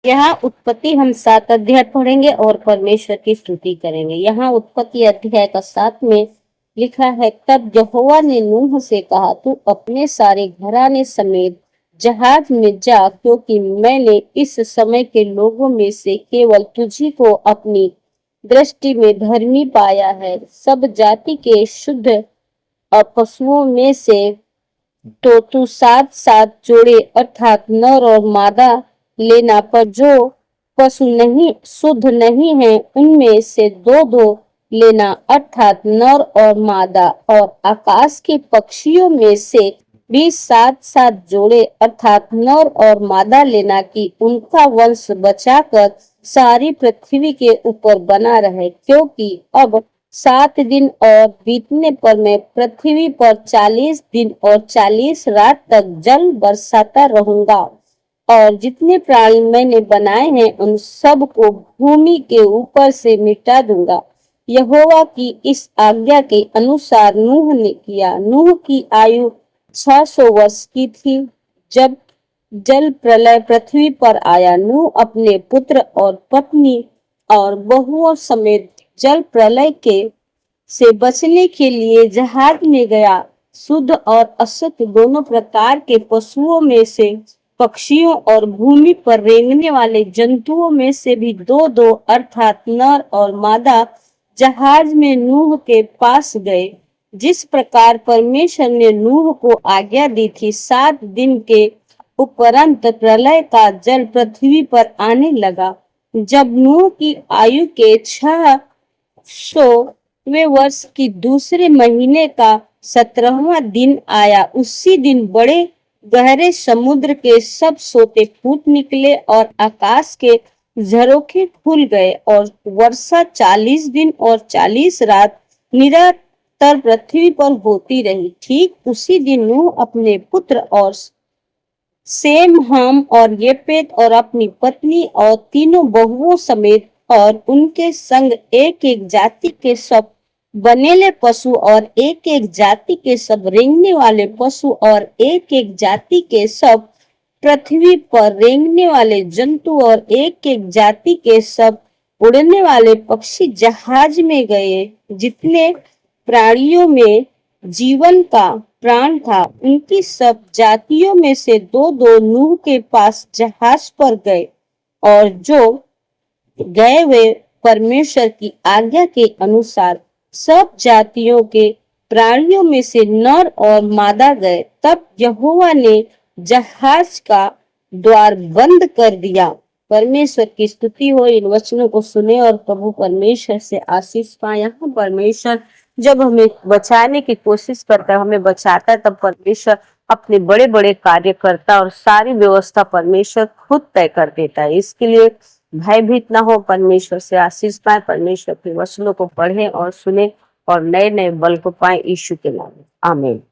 यहाँ उत्पत्ति हम 7 अध्याय पढ़ेंगे और परमेश्वर की स्तुति करेंगे। यहाँ उत्पत्ति अध्याय का 7 में लिखा है, तब यहोवा ने नूह से कहा, तू अपने सारे घराने समेत जहाज में जा, क्योंकि मैंने इस समय के लोगों में से केवल तुझी को अपनी दृष्टि में धर्मी पाया है। सब जाति के शुद्ध पशुओं में से तो तू 7 जोड़े अर्थात नर और मादा लेना, पर जो पशु नहीं शुद्ध नहीं है उनमें से 2 लेना अर्थात नर और मादा। और आकाश के पक्षियों में से भी 7 जोड़े अर्थात नर और मादा लेना, कि उनका वंश बचाकर सारी पृथ्वी के ऊपर बना रहे, क्योंकि अब 7 दिन और बीतने पर मैं पृथ्वी पर 40 दिन और 40 रात तक जल बरसाता रहूंगा, और जितने प्राणी मैंने बनाए हैं उन सब को भूमि के ऊपर से मिटा दूंगा। यहोवा की इस आज्ञा के अनुसार नूह ने किया। नूह की आयु 600 वर्ष की थी जब जल प्रलय पृथ्वी पर आया। नूह अपने पुत्र और पत्नी और बहुओं समेत जल प्रलय के से बचने के लिए जहाज में गया। शुद्ध और अशुद्ध दोनों प्रकार के पशुओं में से, पक्षियों और भूमि पर रेंगने वाले जंतुओं में से भी 2 अर्थात नर और मादा जहाज में नूह के पास गए, जिस प्रकार परमेश्वर ने नूह को आज्ञा दी थी। 7 दिन के उपरांत प्रलय का जल पृथ्वी पर आने लगा। जब नूह की आयु के 600वें वर्ष की दूसरे महीने का 17वां दिन आया, उसी दिन बड़े गहरे समुद्र के सब सोते फूट निकले और आकाश के झरोखे खुल गए, और वर्षा 40 दिन और 40 रात निरंतर पृथ्वी पर होती रही। ठीक उसी दिन नूह अपने पुत्र और सेम, हाम और येपेत और अपनी पत्नी और तीनों बहुओं समेत और उनके संग एक एक जाति के सब बनेले पशु और एक एक जाति के सब रेंगने वाले पशु और एक एक जाति के सब पृथ्वी पर रेंगने वाले जंतु और एक एक जाति के सब उड़ने वाले पक्षी जहाज में गए। जितने प्राणियों में जीवन का प्राण था, उनकी सब जातियों में से 2 नूह के पास जहाज पर गए, और जो गए वे परमेश्वर की आज्ञा के अनुसार सब जातियों के प्राणियों में से नर और मादा गए। तब यहोवा ने जहाज का द्वार बंद कर दिया। परमेश्वर की स्तुति हो। इन वचनों को सुने और प्रभु परमेश्वर से आशीष पाए। यहाँ परमेश्वर जब हमें बचाने की कोशिश करता है, हमें बचाता है, तब परमेश्वर अपने बड़े बड़े कार्य करता है और सारी व्यवस्था परमेश्वर खुद तय कर देता है। इसके लिए भयभीत ना हो, परमेश्वर से आशीष पाए, परमेश्वर के वचनों को पढ़े और सुने और नए नए बल को पाए। यीशु के नाम में आमीन।